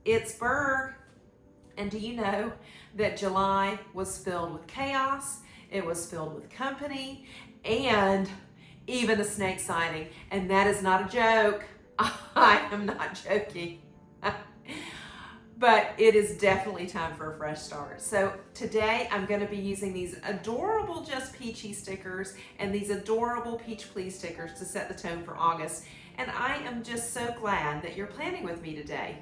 It's Berg. And do you know that July was filled with chaos? It was filled with company and even a snake sighting. And that is not a joke. I am not joking. But it is definitely time for a fresh start. So today I'm going to be using these adorable Just Peachy stickers and these adorable Peach Please stickers to set the tone for August. And I am just so glad that you're planning with me today.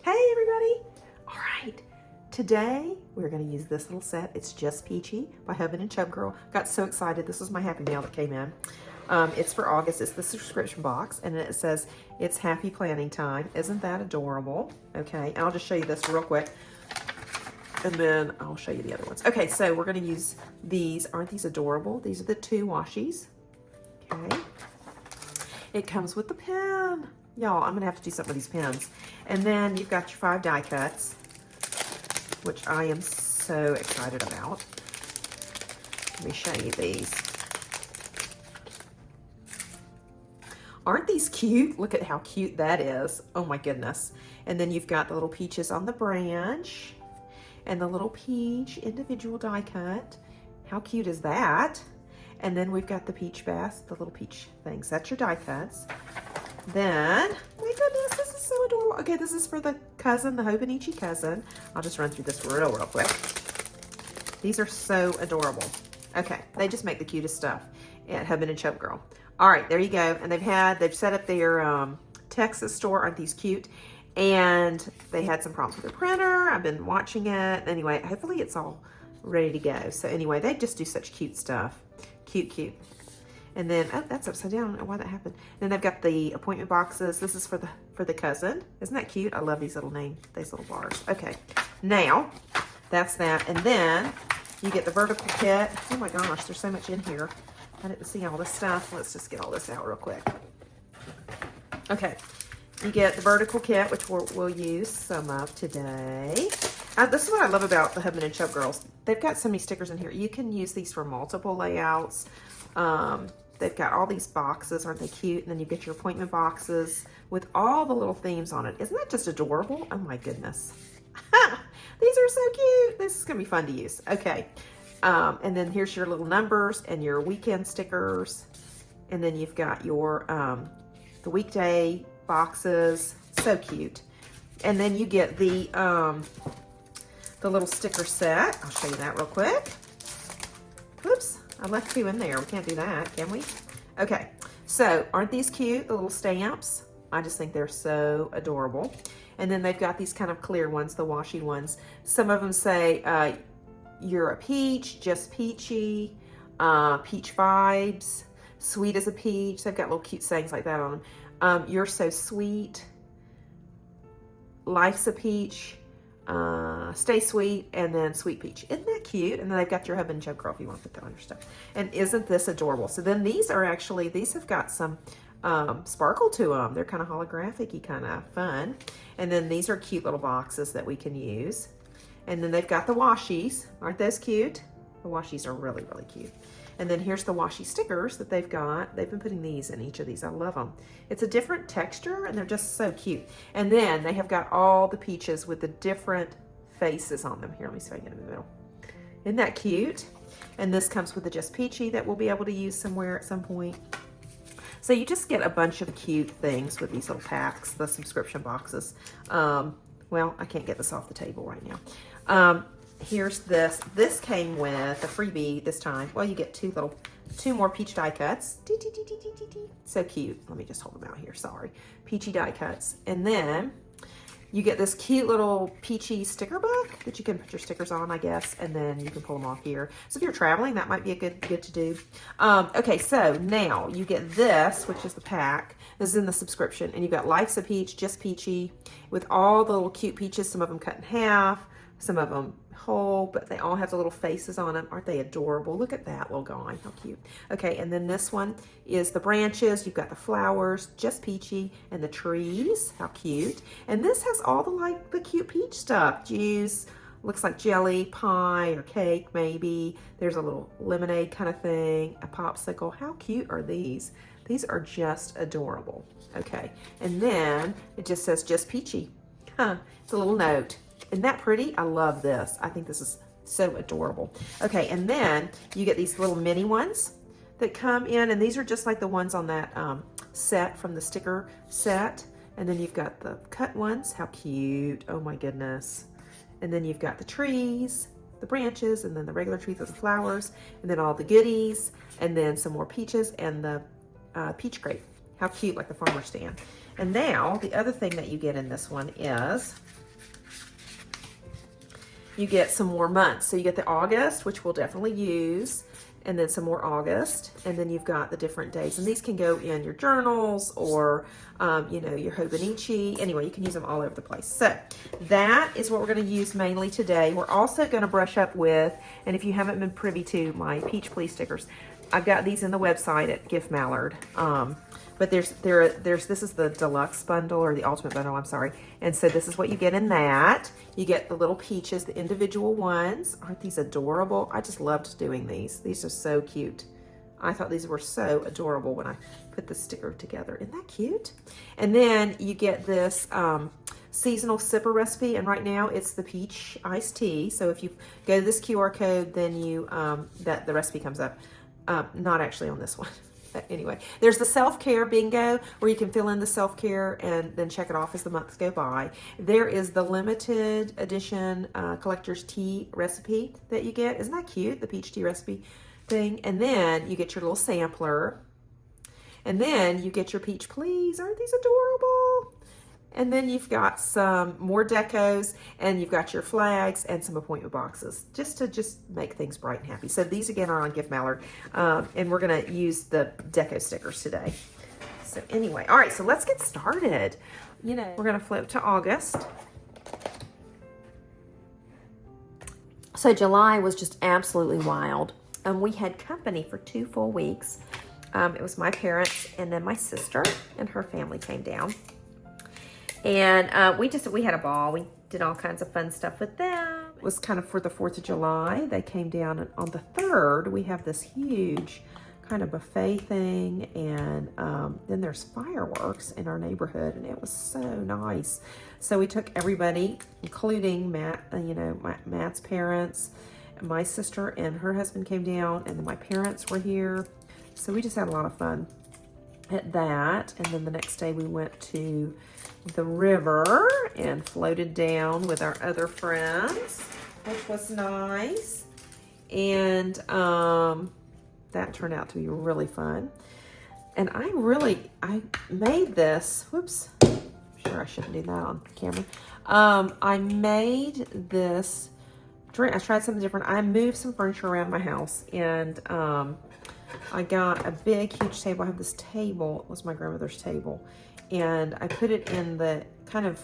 Hey everybody! All right, today we're going to use this little set. It's Just Peachy by Husband and Chub Girl. Got so excited. This was my happy mail that came in. It's for August. It's the subscription box, and it says it's happy planning time. Isn't that adorable? Okay, and I'll just show you this real quick, and then I'll show you the other ones. Okay, so we're going to use these. Aren't these adorable? These are the 2 washies. Okay, it comes with the pen. Y'all, I'm going to have to do something with these pens. And then you've got your 5 die cuts, which I am so excited about. Let me show you these. Aren't these cute? Look at how cute that is. Oh my goodness. And then you've got the little peaches on the branch and the little peach individual die cut. How cute is that? And then we've got the peach bass, the little peach things. That's your die cuts. Then, my goodness, this is so adorable. Okay, this is for the cousin, the Hobonichi cousin. I'll just run through this real quick. These are so adorable. Okay, they just make the cutest stuff at Husband and Chub Girl. All right, there you go. And they've set up their Texas store. Aren't these cute? And they had some problems with their printer. I've been watching it. Anyway, hopefully it's all ready to go. So anyway, they just do such cute stuff. Cute, cute. And then, oh, that's upside down. I don't know why that happened. Then they've got the appointment boxes. This is for the cousin. Isn't that cute? I love these little names, these little bars. Okay, now that's that. And then you get the vertical kit. Oh my gosh, there's so much in here. I didn't see all this stuff. Let's just get all this out real quick. Okay, you get the vertical kit, which we'll use some of today. This is what I love about the Husband and Chub Girls. They've got so many stickers in here. You can use these for multiple layouts. They've got all these boxes. Aren't they cute? And then you get your appointment boxes with all the little themes on it. Isn't that just adorable? Oh my goodness. These are so cute. This is going to be fun to use. Okay. And then here's your little numbers and your weekend stickers. And then you've got your, the weekday boxes. So cute. And then you get the little sticker set. I'll show you that real quick. Oops. I left 2 in there. We can't do that, can we? Okay, so aren't these cute, the little stamps? I just think they're so adorable. And then they've got these kind of clear ones, the washi ones. Some of them say, you're a peach, just peachy, peach vibes, sweet as a peach. They've got little cute sayings like that on them. You're so sweet, life's a peach, stay sweet, and then sweet peach. Isn't that cute? And then they've got your Husband and Chub Girl if you want to put that on your stuff. And isn't this adorable? So then these are actually, these have got some sparkle to them. They're kind of holographic-y, kind of fun. And then these are cute little boxes that we can use. And then they've got the washies. Aren't those cute? The washies are really, really cute. And then here's the washi stickers that they've got. They've been putting these in each of these. I love them. It's a different texture, and they're just so cute. And then they have got all the peaches with the different faces on them. Here, let me see if I can get in the middle. Isn't that cute? And this comes with the Just Peachy that we'll be able to use somewhere at some point. So you just get a bunch of cute things with these little packs, the subscription boxes. Well, I can't get this off the table right now. Here's this. This came with a freebie this time. Well, you get 2 more peach die cuts. So cute. Let me just hold them out here. Sorry. Peachy die cuts. And then you get this cute little peachy sticker book that you can put your stickers on, I guess, and then you can pull them off here. So if you're traveling, that might be a good to do. Okay, so now you get this, which is the pack. This is in the subscription, and you've got Life's a Peach, Just Peachy, with all the little cute peaches. Some of them cut in half, some of them whole, but they all have the little faces on them. Aren't they adorable? Look at that little guy. How cute. Okay, and then this one is the branches. You've got the flowers, Just Peachy, and the trees. How cute. And this has all the cute peach stuff. Juice, looks like jelly, pie, or cake maybe. There's a little lemonade kind of thing, a popsicle. How cute are these? These are just adorable. Okay, and then it just says Just Peachy. Huh, it's a little note. Isn't that pretty? I love this. I think this is so adorable. Okay, and then you get these little mini ones that come in, and these are just like the ones on that set from the sticker set. And then you've got the cut ones. How cute. Oh my goodness. And then you've got the trees, the branches, and then the regular trees with the flowers, and then all the goodies, and then some more peaches and the peach grape. How cute, like the farmer's stand. And now the other thing that you get in this one is you get some more months. So you get the August, which we'll definitely use, and then some more August, and then you've got the different days. And these can go in your journals or, you know, your Hobonichi. Anyway, you can use them all over the place. So that is what we're going to use mainly today. We're also going to brush up with, and if you haven't been privy to my Peach Please stickers, I've got these in the website at Gift Mallard. But this is the deluxe bundle, or the ultimate bundle, I'm sorry. And so this is what you get in that. You get the little peaches, the individual ones. Aren't these adorable? I just loved doing these. These are so cute. I thought these were so adorable when I put the sticker together. Isn't that cute? And then you get this seasonal sipper recipe, and right now it's the peach iced tea. So if you go to this QR code, then you the recipe comes up. Not actually on this one. But anyway, there's the self-care bingo where you can fill in the self-care and then check it off as the months go by. There is the limited edition collector's tea recipe that you get. Isn't that cute? The peach tea recipe thing. And then you get your little sampler. And then you get your Peach Please. Aren't these adorable? And then you've got some more decos, and you've got your flags and some appointment boxes just to make things bright and happy. So these again are on Gift Mallard, and we're going to use the deco stickers today. So anyway, all right, so let's get started. You know, we're going to flip to August. So July was just absolutely wild. We had company for 2 full weeks. It was my parents and then my sister and her family came down. And we had a ball. We did all kinds of fun stuff with them. It was kind of for the 4th of July. They came down, and on the 3rd, we have this huge kind of buffet thing. And then there's fireworks in our neighborhood, and it was so nice. So we took everybody, including Matt, Matt's parents, my sister and her husband came down, and then my parents were here. So we just had a lot of fun at that. And then the next day we went to the river and floated down with our other friends, which was nice. And that turned out to be really fun. And I made this, whoops, I'm sure I shouldn't do that on camera. I made this drink. I tried something different. I moved some furniture around my house, and I got a big, huge table. I have this table. It was my grandmother's table. And I put it in the kind of,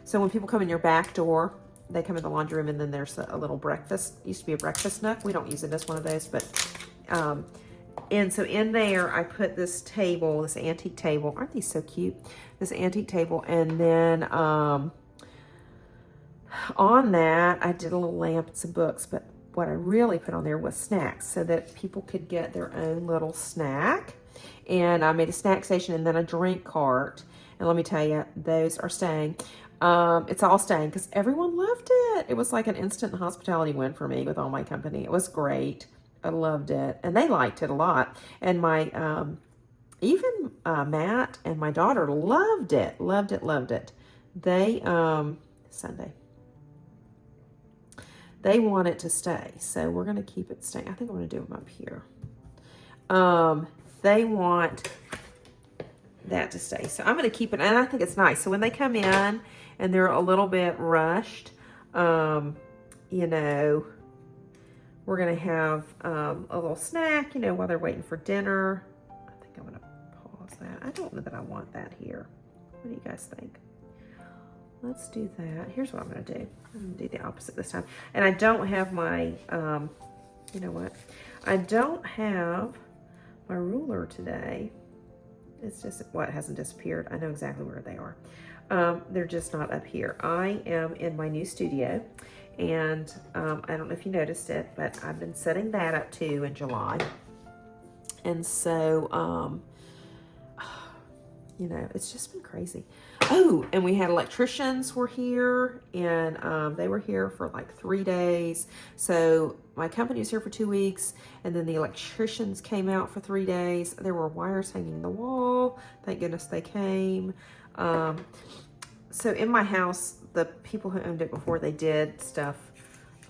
so when people come in your back door, they come in the laundry room, and then there's a little breakfast. It used to be a breakfast nook. We don't use it as one of those, but, and so in there, I put this table, this antique table. Aren't these so cute? This antique table. And then on that, I did a little lamp and some books, but what I really put on there was snacks so that people could get their own little snack. And I made a snack station and then a drink cart. And let me tell you, those are staying. It's all staying because everyone loved it. It was like an instant hospitality win for me with all my company. It was great. I loved it. And they liked it a lot. And my, even Matt and my daughter loved it. Loved it, loved it. They, Sunday. They want it to stay. So we're going to keep it staying. I think I'm going to do them up here. They want that to stay. So I'm going to keep it, and I think it's nice. So when they come in and they're a little bit rushed, you know, we're going to have a little snack, you know, while they're waiting for dinner. I think I'm going to pause that. I don't know that I want that here. What do you guys think? Let's do that. Here's what I'm going to do. I'm going to do the opposite this time. And I don't have my, you know what? I don't have my ruler today. It's just, what, hasn't disappeared. I know exactly where they are. They're just not up here. I am in my new studio, and I don't know if you noticed it, but I've been setting that up too in July. And so you know, it's just been crazy. Oh, and we had electricians were here, and they were here for like 3 days. So my company was here for 2 weeks, and then the electricians came out for 3 days. There were wires hanging in the wall. Thank goodness they came. So in my house, the people who owned it before, they did stuff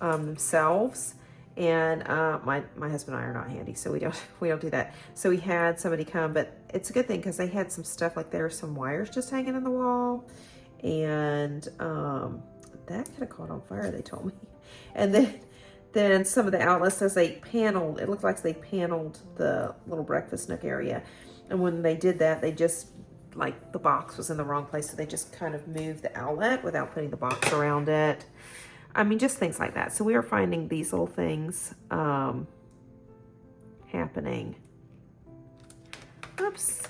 themselves. And my husband and I are not handy, so we don't do that. So we had somebody come, but it's a good thing because they had some stuff, like there were some wires just hanging in the wall, and that could have caught on fire, they told me. And then some of the outlets, as they paneled, it looked like they paneled the little breakfast nook area. And when they did that, they just, like, the box was in the wrong place, so they just kind of moved the outlet without putting the box around it. I mean, just things like that. So we are finding these little things happening. Oops.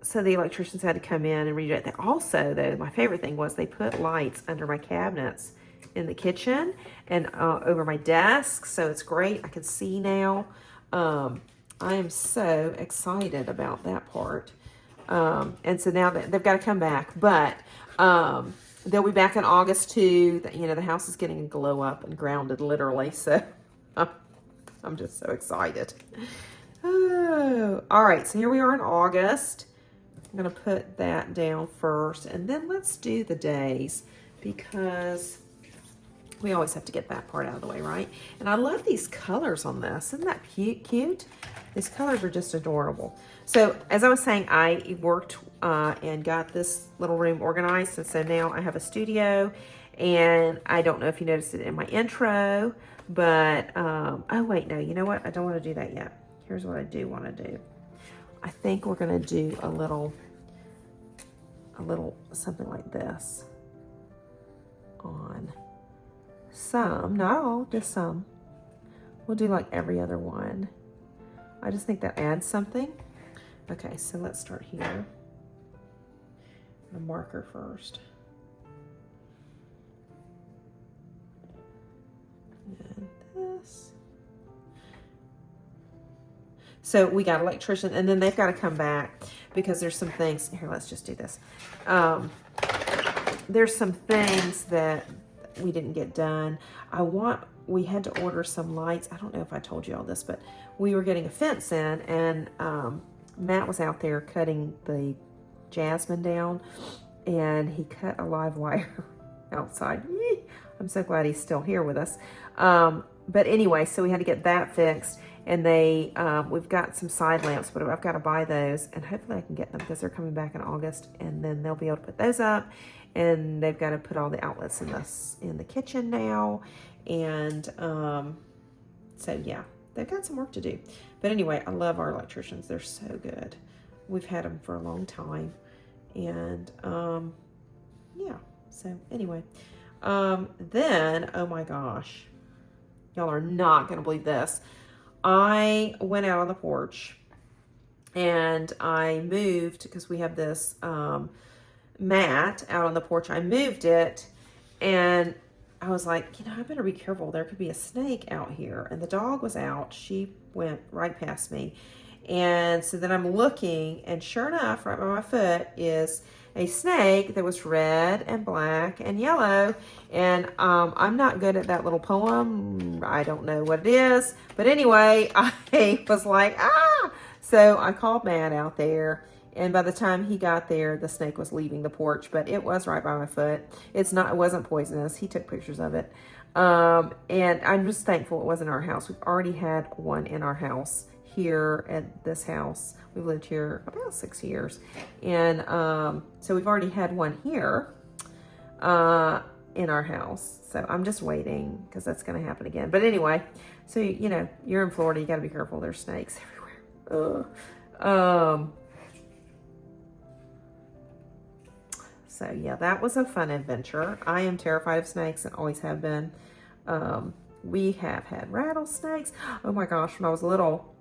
So the electricians had to come in and redo it. Also, though, my favorite thing was they put lights under my cabinets in the kitchen and over my desk. So it's great. I can see now. I am so excited about that part. And so now they've got to come back. But they'll be back in August too. You know, the house is getting a glow up and grounded, literally. So I'm just so excited. Oh, all right. So here we are in August. I'm going to put that down first, and then let's do the days, because we always have to get that part out of the way, right? And I love these colors on this. Isn't that cute? These colors are just adorable. So as I was saying, I worked and got this little room organized. And so now I have a studio, and I don't know if you noticed it in my intro, but, oh wait, no, you know what? I don't want to do that yet. Here's what I do want to do. I think we're going to do a little something like this on some, not all, just some. We'll do like every other one. I just think that adds something. Okay, so let's start here. A marker first. And this. So we got electrician, and then they've got to come back because there's some things. Here, let's just do this. There's some things that we didn't get done. We had to order some lights. I don't know if I told you all this, but we were getting a fence in, and Matt was out there cutting the jasmine down, and he cut a live wire outside. I'm so glad he's still here with us. But anyway, so we had to get that fixed, and we've got some side lamps, but I've got to buy those, and hopefully I can get them because they're coming back in August, and then they'll be able to put those up, and they've got to put all the outlets in the kitchen now, and so yeah, they've got some work to do. But anyway, I love our electricians. They're so good. We've had them for a long time, and yeah, so anyway, then, oh my gosh, y'all are not going to believe this. I went out on the porch and I moved, because we have this mat out on the porch. I moved it, and I was like, I better be careful. There could be a snake out here. And the dog was out. She went right past me. And so then I'm looking, and sure enough, right by my foot is a snake that was red and black and yellow. And I'm not good at that little poem. I don't know what it is. But anyway, I was like, ah! So I called Matt out there. And by the time he got there, the snake was leaving the porch, but it was right by my foot. It wasn't poisonous. He took pictures of it. And I'm just thankful it wasn't our house. We've already had one in our house here at this house. We've lived here about 6 years. And so we've already had one here in our house. So I'm just waiting, because that's going to happen again. But anyway, so, you're in Florida. You got to be careful. There's snakes everywhere. So yeah, that was a fun adventure. I am terrified of snakes and always have been. We have had rattlesnakes. Oh my gosh, when I was little,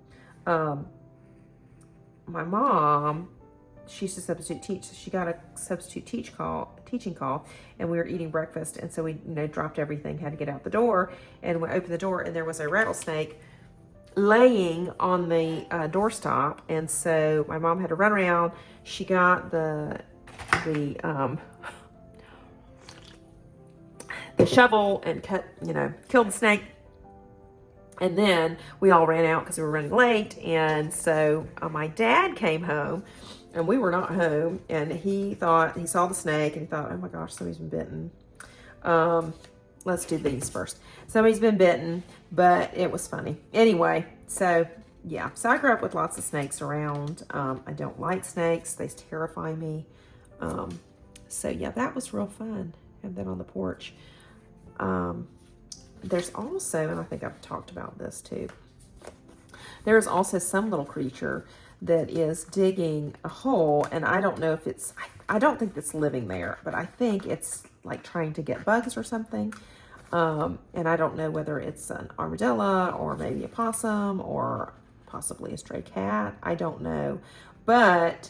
my mom, she used to substitute teach. She got a substitute teaching call, and we were eating breakfast, and so we dropped everything, had to get out the door, and we opened the door, and there was a rattlesnake laying on the doorstop, and so my mom had to run around. She got the shovel and killed the snake. And then we all ran out because we were running late. And so my dad came home, and we were not home. And he saw the snake, and he thought, oh my gosh, somebody's been bitten. Let's do these first. Somebody's been bitten, but it was funny. Anyway, so yeah. So I grew up with lots of snakes around. I don't like snakes. They terrify me. So yeah, that was real fun. Have that on the porch. There's also, and I think I've talked about this too, there's also some little creature that is digging a hole, and I don't know if it's, I don't think it's living there, but I think it's like trying to get bugs or something. And I don't know whether it's an armadillo or maybe a possum or possibly a stray cat. I don't know. But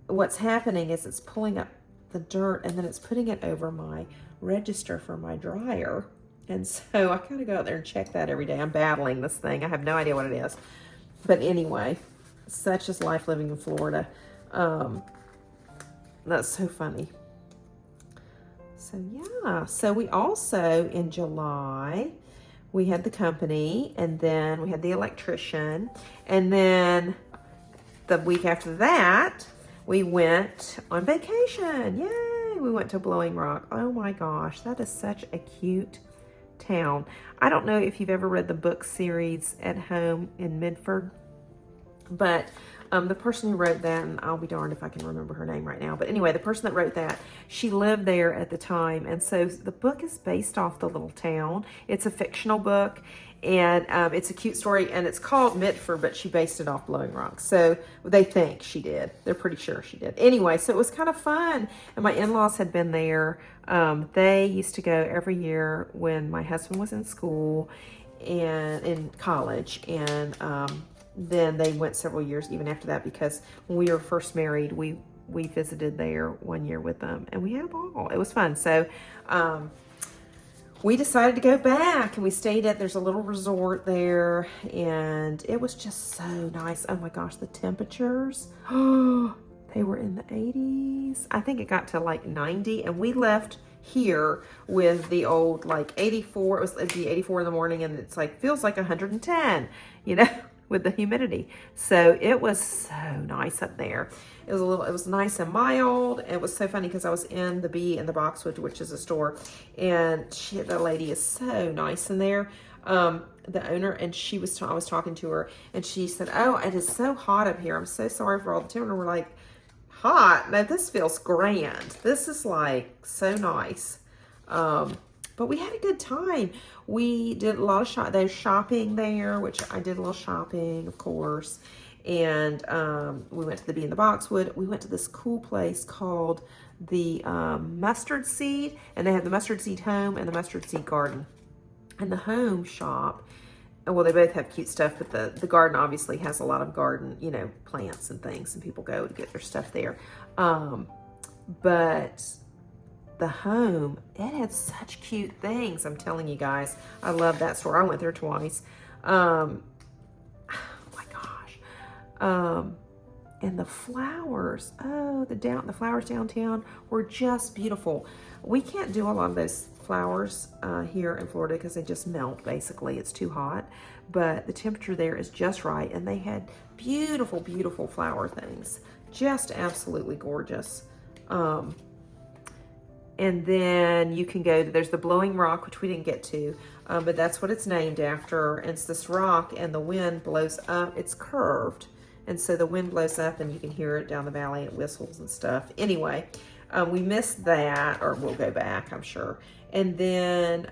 what's happening is it's pulling up the dirt, and then it's putting it over my register for my dryer. And so I kind of go out there and check that every day. I'm battling this thing. I have no idea what it is. But anyway, such is life living in Florida. That's so funny. So yeah, so we also, in July, we had the company, and then we had the electrician, and then the week after that, we went on vacation. Yay! We went to Blowing Rock. Oh my gosh, that is such a cute town. I don't know if you've ever read the book series At Home in Midford, but the person who wrote that, and I'll be darned if I can remember her name right now, but anyway, the person that wrote that, she lived there at the time, and so the book is based off the little town. It's a fictional book, and it's a cute story, and it's called Mitford, but she based it off Blowing Rock, so they think she did. They're pretty sure she did. Anyway, so it was kind of fun, and my in-laws had been there. They used to go every year when my husband was in school and in college, and then they went several years even after that, because when we were first married, we visited there one year with them, and we had a ball. It was fun. So we decided to go back, and we stayed at, there's a little resort there, and it was just so nice. Oh my gosh, the temperatures, they were in the 80s. I think it got to like 90, and we left here with the old like 84. It'd be 84 in the morning, and it's like, feels like 110, with the humidity. So it was so nice up there. It was nice and mild. It was so funny because I was in the Bee in the Boxwood, which is a store, and the lady is so nice in there, the owner, and I was talking to her, and she said, oh, it is so hot up here. I'm so sorry for all the temperature. We're like, hot? No, this feels grand. This is like so nice. But we had a good time. We did a lot of shopping there, which I did a little shopping, of course. And we went to the Bee in the Boxwood. We went to this cool place called the Mustard Seed, and they have the Mustard Seed Home and the Mustard Seed Garden. And the home shop, well, they both have cute stuff, but the garden obviously has a lot of garden, plants and things, and people go to get their stuff there. But the home, it had such cute things. I'm telling you guys, I love that store. I went there twice. Oh my gosh. And the flowers, the flowers downtown were just beautiful. We can't do a lot of those flowers here in Florida because they just melt, basically. It's too hot. But the temperature there is just right, and they had beautiful, beautiful flower things. Just absolutely gorgeous. And then you can go, there's the Blowing Rock, which we didn't get to, but that's what it's named after. It's this rock, and the wind blows up. It's curved, and so the wind blows up, and you can hear it down the valley. It whistles and stuff. Anyway, we missed that, or we'll go back, I'm sure. And then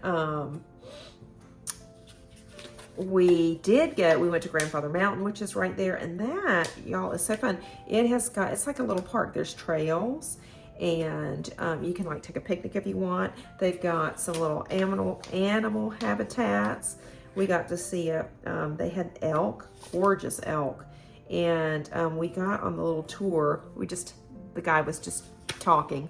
we went to Grandfather Mountain, which is right there, and that, y'all, is so fun. It's like a little park. There's trails, and you can like take a picnic if you want. They've got some little animal habitats. We got to see they had elk, gorgeous elk, and we got on the little tour. The guy was just talking,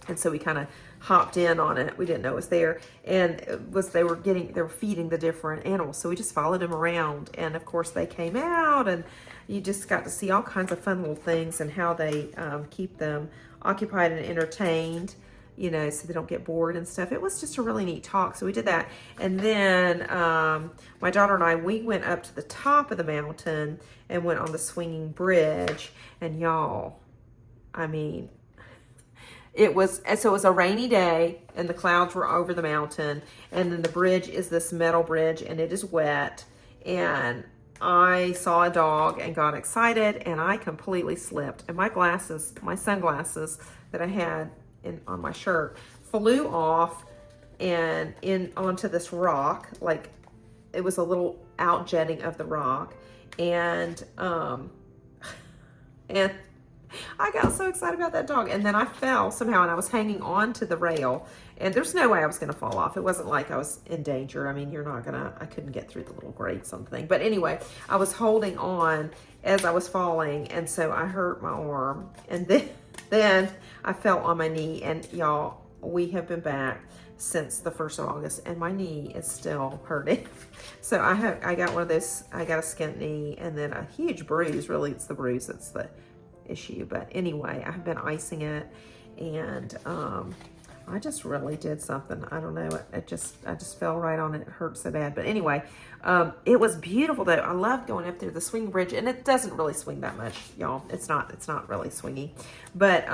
And so we kind of hopped in on it. We didn't know it was there. And they were feeding the different animals. So we just followed them around. And of course they came out, and you just got to see all kinds of fun little things and how they keep them occupied and entertained, you know, so they don't get bored and stuff. It was just a really neat talk. So we did that. And then my daughter and I, we went up to the top of the mountain and went on the swinging bridge. And y'all, I mean, it was a rainy day, and the clouds were over the mountain, and then the bridge is this metal bridge, and it is wet, and I saw a dog and got excited, and I completely slipped, and my sunglasses that I had on my shirt flew off and onto this rock. Like, it was a little outjetting of the rock, and I got so excited about that dog. And then I fell somehow, and I was hanging on to the rail, and there's no way I was going to fall off. It wasn't like I was in danger. I mean, I couldn't get through the little grates on the thing. But anyway, I was holding on as I was falling, and so I hurt my arm. And then I fell on my knee, and y'all, we have been back since the 1st of August, and my knee is still hurting. So I got one of those, I got a skint knee, and then a huge bruise. Really, it's the bruise that's the issue. But anyway, I've been icing it, and I just really did something. I don't know. I just fell right on it. It hurt so bad. But anyway, it was beautiful though. I loved going up there, the swing bridge, and it doesn't really swing that much, y'all. It's not really swingy, but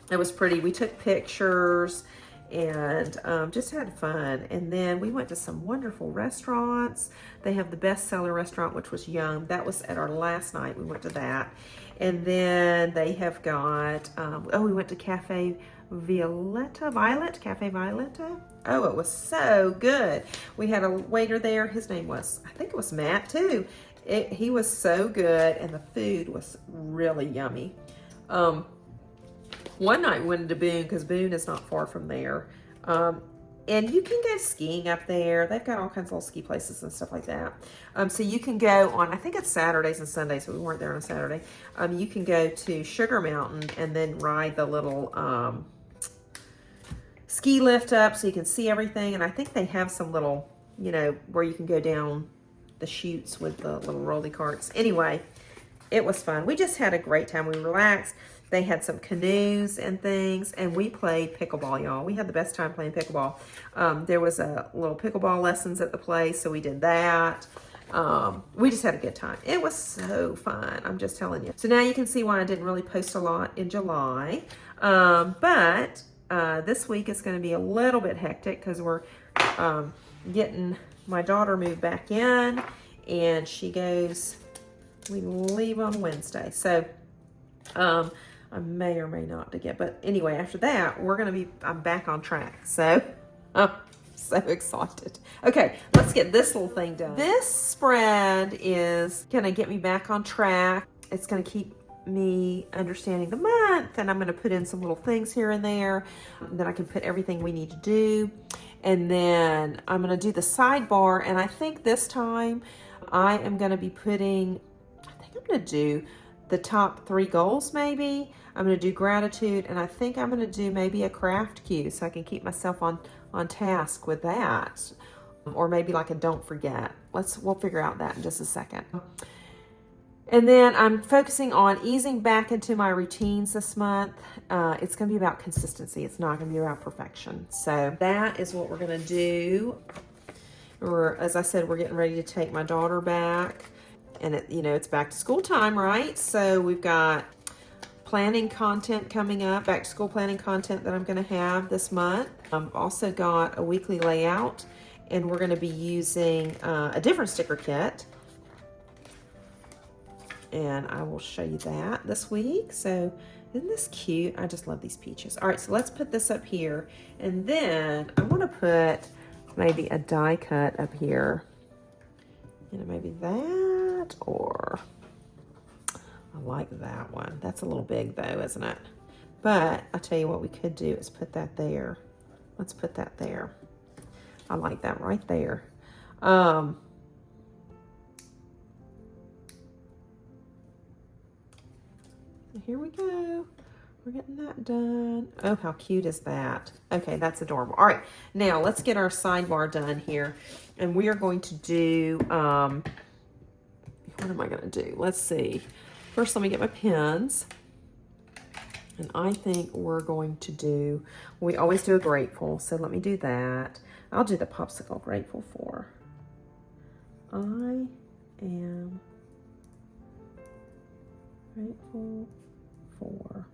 it was pretty. We took pictures and just had fun. And then we went to some wonderful restaurants. They have the bestseller restaurant, which was yum. That was at our last night. We went to that. And then they have got, we went to Cafe Violetta. Oh, it was so good. We had a waiter there. His name was, I think it was Matt too. He was so good, and the food was really yummy. One night we went to Boone, because Boone is not far from there. And you can go skiing up there. They've got all kinds of little ski places and stuff like that. So you can go on, I think it's Saturdays and Sundays, so we weren't there on a Saturday. You can go to Sugar Mountain and then ride the little ski lift up so you can see everything. And I think they have some little, you know, where you can go down the chutes with the little rolly carts. Anyway, it was fun. We just had a great time. We relaxed. They had some canoes and things, and we played pickleball, y'all. We had the best time playing pickleball. There was a little pickleball lessons at the place, so we did that. We just had a good time. It was so fun, I'm just telling you. So now you can see why I didn't really post a lot in July. But this week is going to be a little bit hectic because we're getting my daughter moved back in, and we leave on Wednesday. So I may or may not to get, but anyway, after that, I'm back on track. So I'm so excited. Okay, let's get this little thing done. This spread is gonna get me back on track. It's gonna keep me understanding the month, and I'm gonna put in some little things here and there. Then I can put everything we need to do. And then I'm gonna do the sidebar, and I think this time I am gonna be I'm gonna do the top 3 goals maybe. I'm going to do gratitude, and I think I'm going to do maybe a craft cue so I can keep myself on task with that. Or maybe like a don't forget. We'll figure out that in just a second. And then I'm focusing on easing back into my routines this month. It's going to be about consistency. It's not going to be about perfection. So that is what we're going to do. As I said, we're getting ready to take my daughter back. And it's back to school time, right? So we've got planning content coming up, back to school planning content that I'm going to have this month. I've also got a weekly layout, and we're going to be using a different sticker kit. And I will show you that this week. So isn't this cute? I just love these peaches. All right, so let's put this up here. And then I want to put maybe a die cut up here. Maybe that, or I like that one. That's a little big though, isn't it? But I'll tell you what we could do is put that there. Let's put that there. I like that right there. Here we go. we're getting that done. Oh, how cute is that? Okay, that's adorable. All right, now let's get our sidebar done here. And we are going to do, what am I going to do? Let's see. First, let me get my pens. And I think we're going to do, we always do a grateful, so let me do that. I'll do the popsicle grateful for. I am grateful for.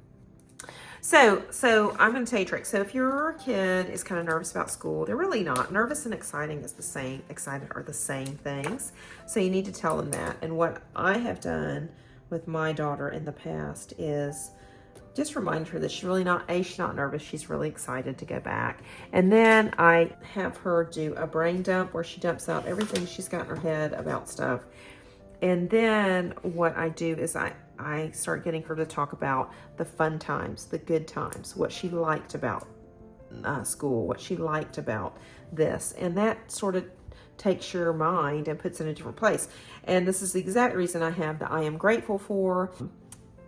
So I'm going to tell you a trick. So if your kid is kind of nervous about school, they're really not. Nervous and exciting is the same. Excited are the same things. So you need to tell them that. And what I have done with my daughter in the past is just remind her that she's really not, she's not nervous. She's really excited to go back. And then I have her do a brain dump where she dumps out everything she's got in her head about stuff. And then what I do is I start getting her to talk about the fun times, the good times, what she liked about school, what she liked about this. And that sort of takes your mind and puts it in a different place. And this is the exact reason I have the I am grateful for.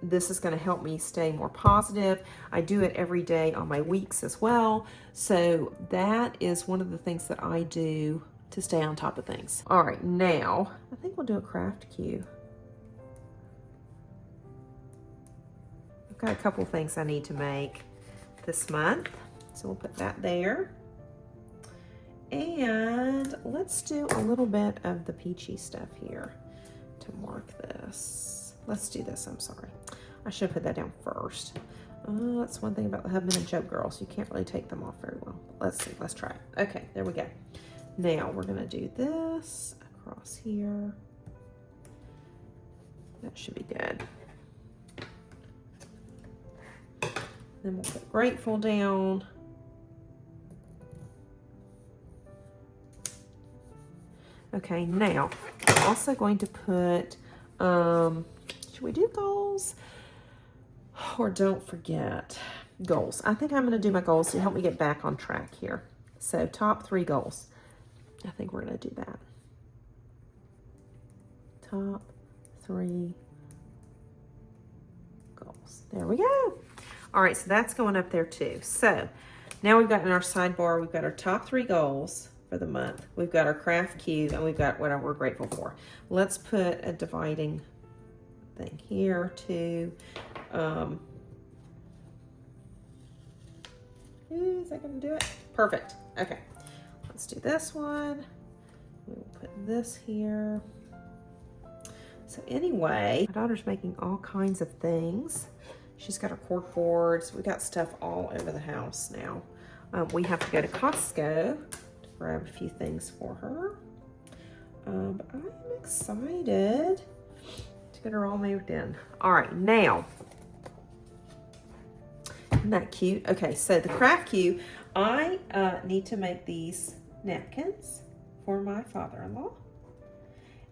This is going to help me stay more positive. I do it every day on my weeks as well. So that is one of the things that I do to stay on top of things. All right, now I think we'll do a craft cue. I've got a couple things I need to make this month, so we'll put that there. And let's do a little bit of the peachy stuff here to mark this. Let's do this, I'm sorry. I should put that down first. That's one thing about the Hubman and Joke girls. You can't really take them off very well. Let's see, let's try it. Okay, there we go. Now we're gonna do this across here. That should be good. Then we'll put grateful down. Okay, now I'm also going to put, should we do goals? Or don't forget goals. I think I'm going to do my goals to help me get back on track here. So top 3 goals. I think we're going to do that. Top 3 goals. There we go. All right, so that's going up there too. So now we've got in our sidebar, we've got our top 3 goals for the month. We've got our craft cue, and we've got what we're grateful for. Let's put a dividing thing here too. Is that going to do it? Perfect. Okay, let's do this one. We'll put this here. So anyway, my daughter's making all kinds of things. She's got her cork boards. We got stuff all over the house now. We have to go to Costco to grab a few things for her. But I'm excited to get her all moved in. All right, now, isn't that cute? Okay, so the craft cue, I need to make these napkins for my father-in-law.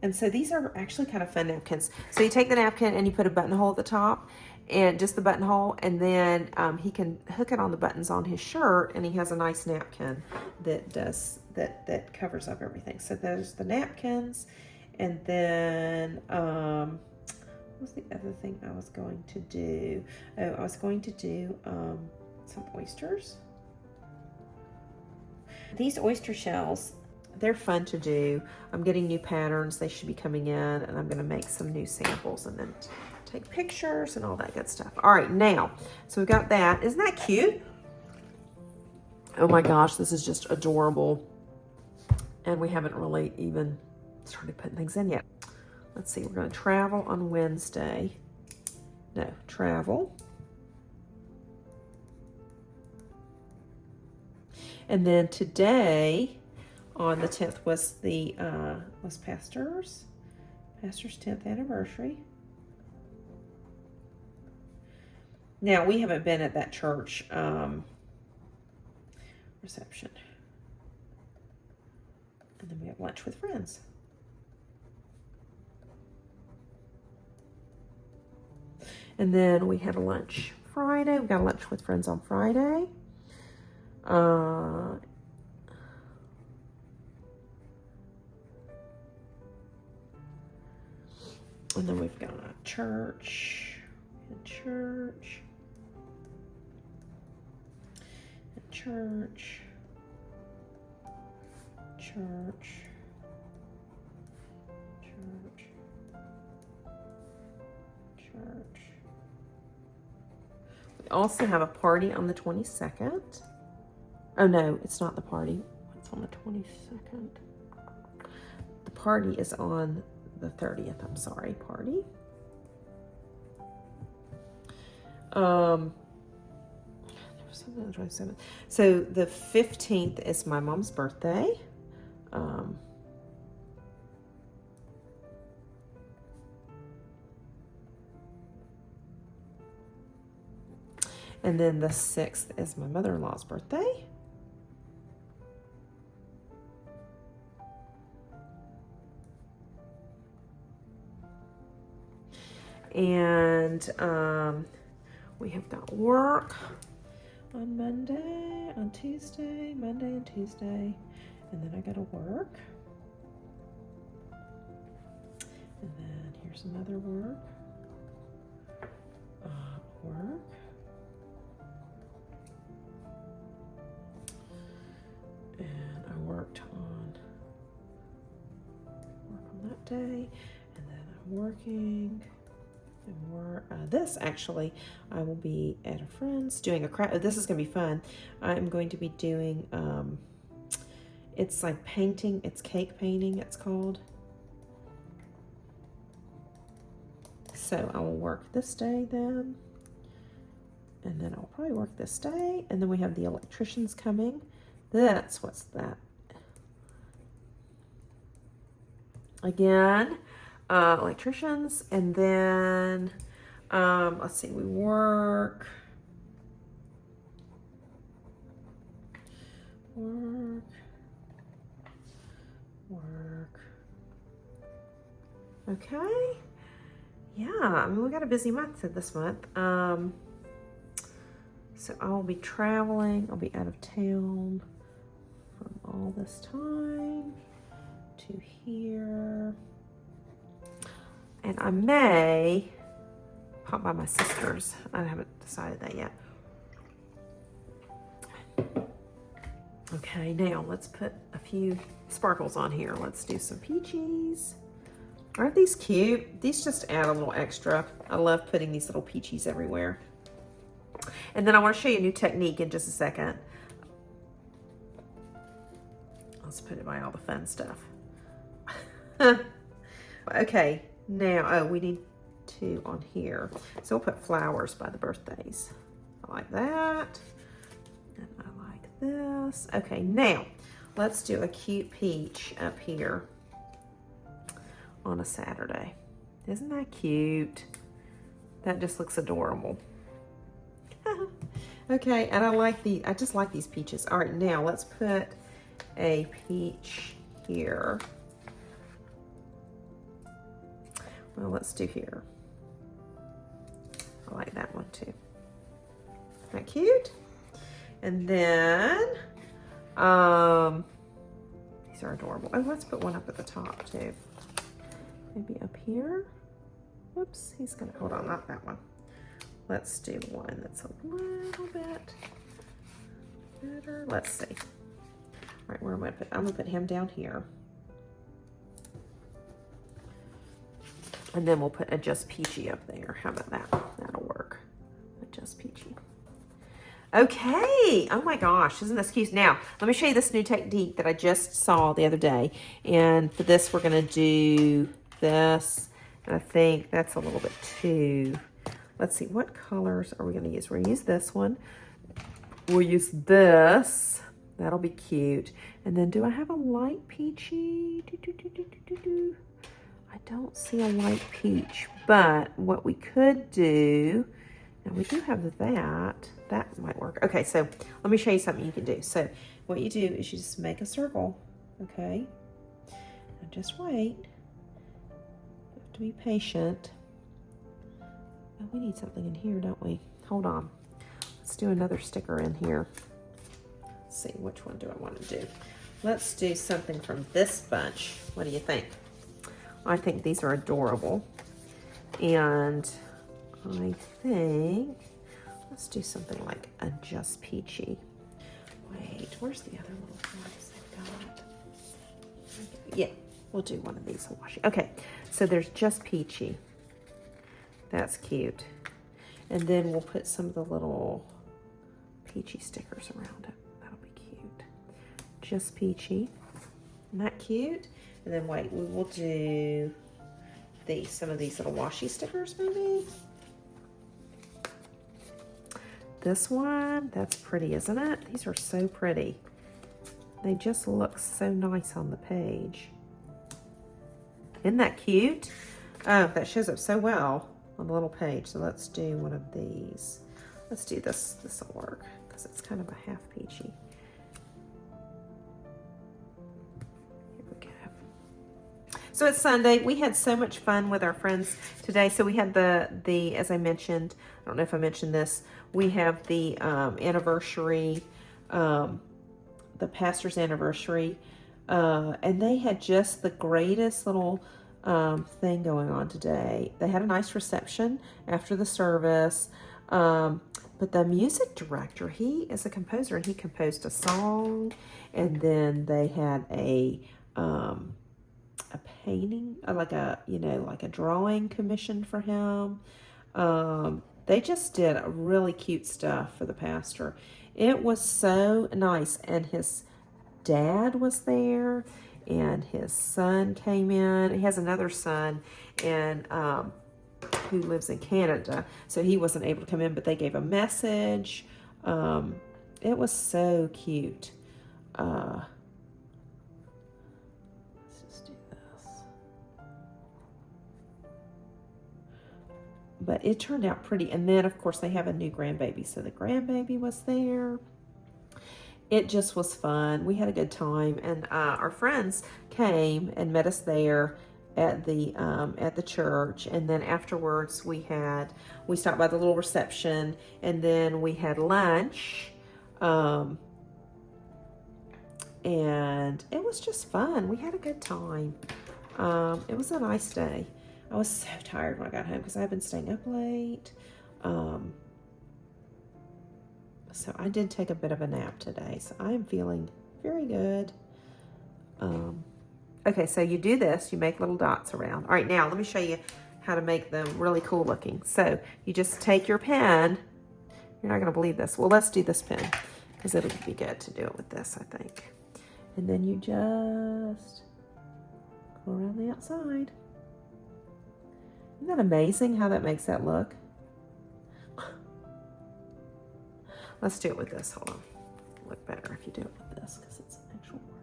And so these are actually kind of fun napkins. So you take the napkin and you put a buttonhole at the top, and just the buttonhole, and then he can hook it on the buttons on his shirt, and he has a nice napkin that covers up everything. So there's the napkins, and then what was the other thing I was going to do? Oh, I was going to do some oysters. These oyster shells, they're fun to do. I'm getting new patterns. They should be coming in, and I'm going to make some new samples and then take pictures and all that good stuff. All right, now, so we've got that. Isn't that cute? Oh my gosh, this is just adorable. And we haven't really even started putting things in yet. Let's see, we're going to travel on Wednesday. No, travel. And then today, on the 10th, was the Pastor's 10th anniversary. Now, we haven't been at that church reception. And then we have lunch with friends. And then we had a lunch Friday. We got a lunch with friends on Friday. And then we've got church. church, church, church, church. We also have a party on the 22nd. Oh no, it's not the party. It's on the 22nd. The party is on the 30th. I'm sorry, party. There was something on the 27th. So the 15th is my mom's birthday. And then the 6th is my mother-in-law's birthday. And we have got work on Monday, on Tuesday, Monday and Tuesday. And then I got to work. And then here's some other work. Work. And I worked on that day. And then I'm working. And this actually, I will be at a friend's doing a craft. This is going to be fun. I'm going to be doing, it's like painting. It's cake painting, it's called. So I will work this day then. And then I'll probably work this day. And then we have the electricians coming. What's that? Again. Electricians, and then let's see, we work. Okay. Yeah, I mean, we got a busy month this month. So I will be traveling. I'll be out of town from all this time to here. And I may pop by my sister's. I haven't decided that yet. Okay, now let's put a few sparkles on here. Let's do some peaches. Aren't these cute? These just add a little extra. I love putting these little peaches everywhere. And then I want to show you a new technique in just a second. Let's put it by all the fun stuff. Okay. Now, oh, we need two on here. So we'll put flowers by the birthdays. I like that. And I like this. Okay, now, let's do a cute peach up here on a Saturday. Isn't that cute? That just looks adorable. Okay, and I just like these peaches. All right, now let's put a peach here. Well, let's do here. I like that one too. Isn't that cute? And then, these are adorable. Oh, let's put one up at the top too. Maybe up here. Whoops, he's gonna, hold on, not that one. Let's do one that's a little bit better. Let's see. All right, where am I gonna put? I'm gonna put him down here. And then we'll put a Just Peachy up there. How about that? That'll work. A Just Peachy. Okay. Oh my gosh, isn't this cute? Now, let me show you this new technique that I just saw the other day. And for this, we're gonna do this. And I think that's a little bit too. Let's see, what colors are we gonna use? We're gonna use this one. We'll use this. That'll be cute. And then do I have a light peachy? I don't see a light peach, but what we could do, now we do have that might work. Okay, so let me show you something you can do. So what you do is you just make a circle, okay? And just wait. You have to be patient. Oh, we need something in here, don't we? Hold on. Let's do another sticker in here. Let's see, which one do I want to do? Let's do something from this bunch. What do you think? I think these are adorable. And I think, let's do something like a Just Peachy. Wait, where's the other little ones I've got? Yeah, we'll do one of these washi. Okay, so there's Just Peachy. That's cute. And then we'll put some of the little peachy stickers around it. That'll be cute. Just Peachy. Isn't that cute? And then wait, we will do some of these little washi stickers maybe. This one, that's pretty, isn't it? These are so pretty. They just look so nice on the page. Isn't that cute? Oh, that shows up so well on the little page. So let's do one of these. Let's do this. This will work because it's kind of a half peachy. Here we go. So it's Sunday. We had so much fun with our friends today. So we had the as I mentioned, I don't know if I mentioned this, we have the anniversary, the pastor's anniversary, and they had just the greatest little thing going on today. They had a nice reception after the service, but the music director, he is a composer, and he composed a song, and then they had a painting, like a drawing commissioned for him. They just did really cute stuff for the pastor. It was so nice, and his dad was there, and his son came in. He has another son, and who lives in Canada, so he wasn't able to come in, but they gave a message. It was so cute. Let's just do this. But it turned out pretty. And then, of course, they have a new grandbaby, so the grandbaby was there. It just was fun. We had a good time, and our friends came and met us there at the church, and then afterwards we stopped by the little reception, and then we had lunch, and it was just fun. We had a good time. It was a nice day. I was so tired when I got home because I've been staying up late. So I did take a bit of a nap today, so I am feeling very good. Okay, so you do this, you make little dots around. All right, now let me show you how to make them really cool looking. So you just take your pen. You're not gonna believe this. Well, let's do this pen because it'll be good to do it with this, I think. And then you just go around the outside. Isn't that amazing how that makes that look? Let's do it with this. Hold on. Look better if you do it with this because it's an actual word.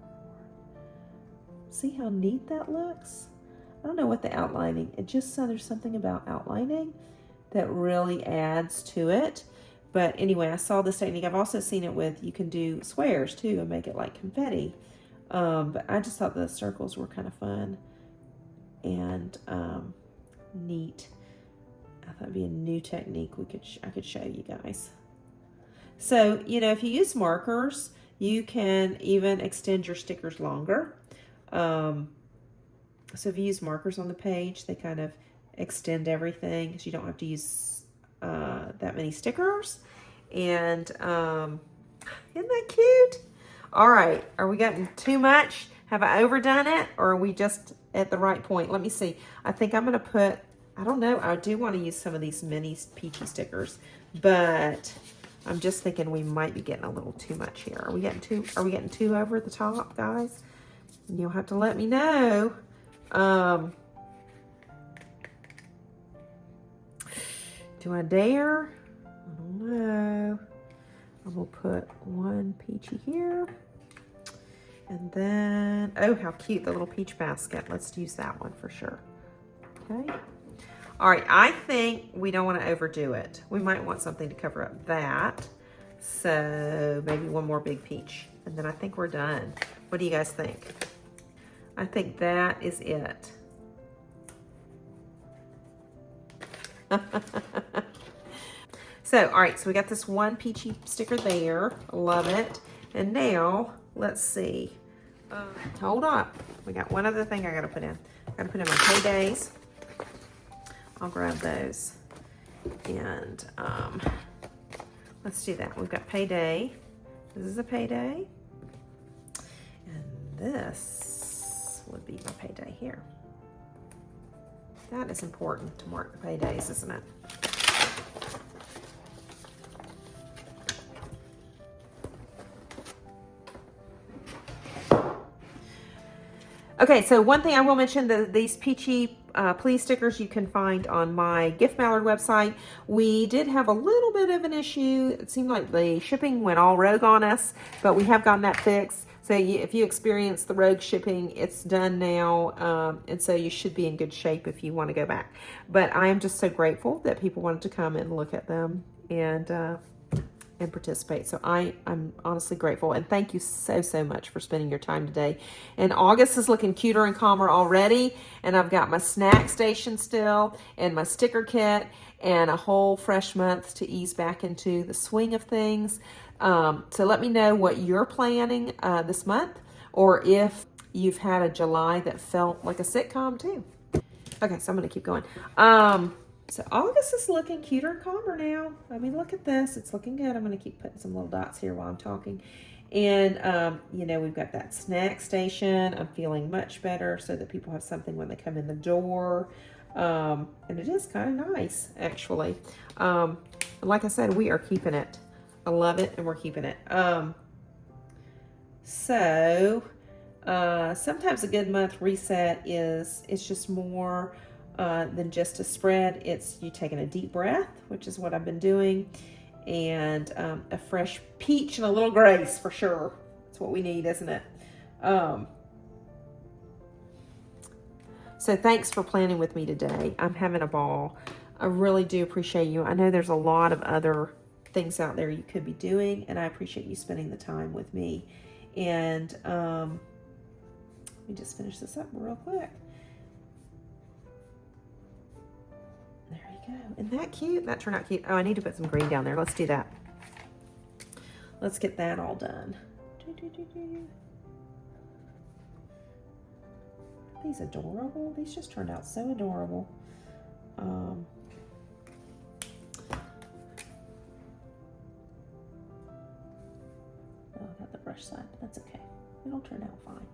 See how neat that looks? I don't know what the outlining, there's something about outlining that really adds to it. But anyway, I saw this technique. I've also seen it with, you can do squares too and make it like confetti. But I just thought the circles were kind of fun and neat. I thought it'd be a new technique I could show you guys. So, if you use markers, you can even extend your stickers longer. So if you use markers on the page, they kind of extend everything because you don't have to use that many stickers. And isn't that cute? All right, are we getting too much? Have I overdone it, or are we just at the right point? Let me see. I think I'm gonna put, I don't know, I do want to use some of these mini peachy stickers, but I'm just thinking we might be getting a little too much here. Are we getting too over the top, guys? You'll have to let me know. Do I dare? I don't know. I'm gonna put one peachy here. And then, oh, how cute, the little peach basket. Let's use that one for sure. Okay. All right, I think we don't want to overdo it. We might want something to cover up that. So maybe one more big peach. And then I think we're done. What do you guys think? I think that is it. So, all right, so we got this one peachy sticker there. Love it. And now, let's see. Hold up. We got one other thing I got to put in. I got to put in my paydays. I'll grab those. And let's do that. We've got payday. This is a payday. And this would be my payday here. That is important to mark the paydays, isn't it? Okay, so one thing I will mention, these Peachy Please stickers you can find on my Gift Mallard website. We did have a little bit of an issue. It seemed like the shipping went all rogue on us, but we have gotten that fixed. So if you experience the rogue shipping, it's done now, and so you should be in good shape if you want to go back. But I am just so grateful that people wanted to come and look at them and participate. So I'm honestly grateful, and thank you so much for spending your time today. And August is looking cuter and calmer already, and I've got my snack station still and my sticker kit and a whole fresh month to ease back into the swing of things. So let me know what you're planning this month, or if you've had a July that felt like a sitcom too. Okay, so I'm gonna keep going. So August is looking cuter and calmer now. I mean, look at this. It's looking good. I'm going to keep putting some little dots here while I'm talking. And, you know, we've got that snack station. I'm feeling much better so that people have something when they come in the door. And it is kind of nice, actually. Like I said, we are keeping it. I love it, and we're keeping it. Sometimes a good month reset it's just more than just a spread. It's you taking a deep breath, which is what I've been doing, and a fresh peach and a little grace for sure. That's what we need, isn't it? So thanks for planning with me today. I'm having a ball. I really do appreciate you. I know there's a lot of other things out there you could be doing, and I appreciate you spending the time with me. And let me just finish this up real quick. There you go. Isn't that cute? That turned out cute. Oh, I need to put some green down there. Let's do that. Let's get that all done. These adorable. These just turned out so adorable. Oh, I got the brush side, but that's okay. It'll turn out fine.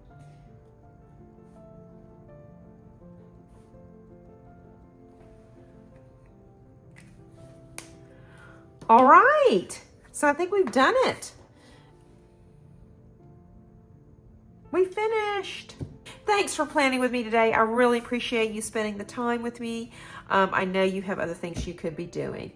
All right, so I think we've done it. We finished. Thanks for planning with me today. I really appreciate you spending the time with me. I know you have other things you could be doing.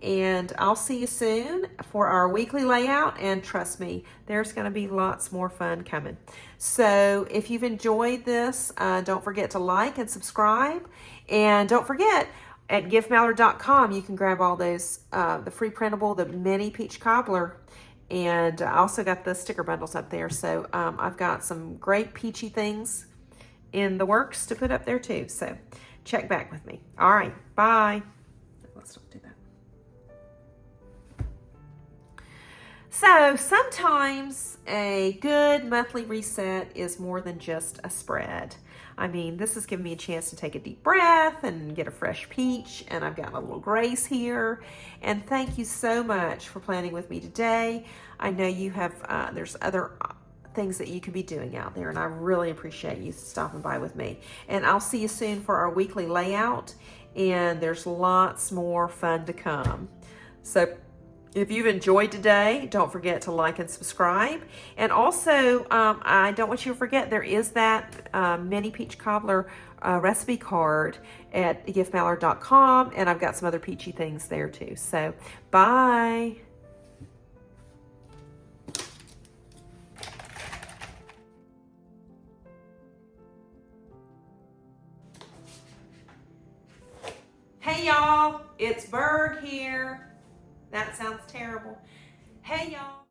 And I'll see you soon for our weekly layout. And trust me, there's going to be lots more fun coming. So if you've enjoyed this, don't forget to like and subscribe. And don't forget, at giftmallard.com, you can grab all those, the free printable, the mini peach cobbler, and I also got the sticker bundles up there. So I've got some great peachy things in the works to put up there too. So check back with me. All right, bye. Let's don't do that. So sometimes a good monthly reset is more than just a spread. I mean, this has given me a chance to take a deep breath and get a fresh peach, and I've got a little grace here. And thank you so much for planning with me today. I know you have, there's other things that you could be doing out there, and I really appreciate you stopping by with me. And I'll see you soon for our weekly layout, and there's lots more fun to come. So if you've enjoyed today, don't forget to like and subscribe. And also, I don't want you to forget, there is that mini peach cobbler recipe card at giftmallard.com, and I've got some other peachy things there too. So, bye. Hey y'all, it's Berg here. That sounds terrible. Hey y'all.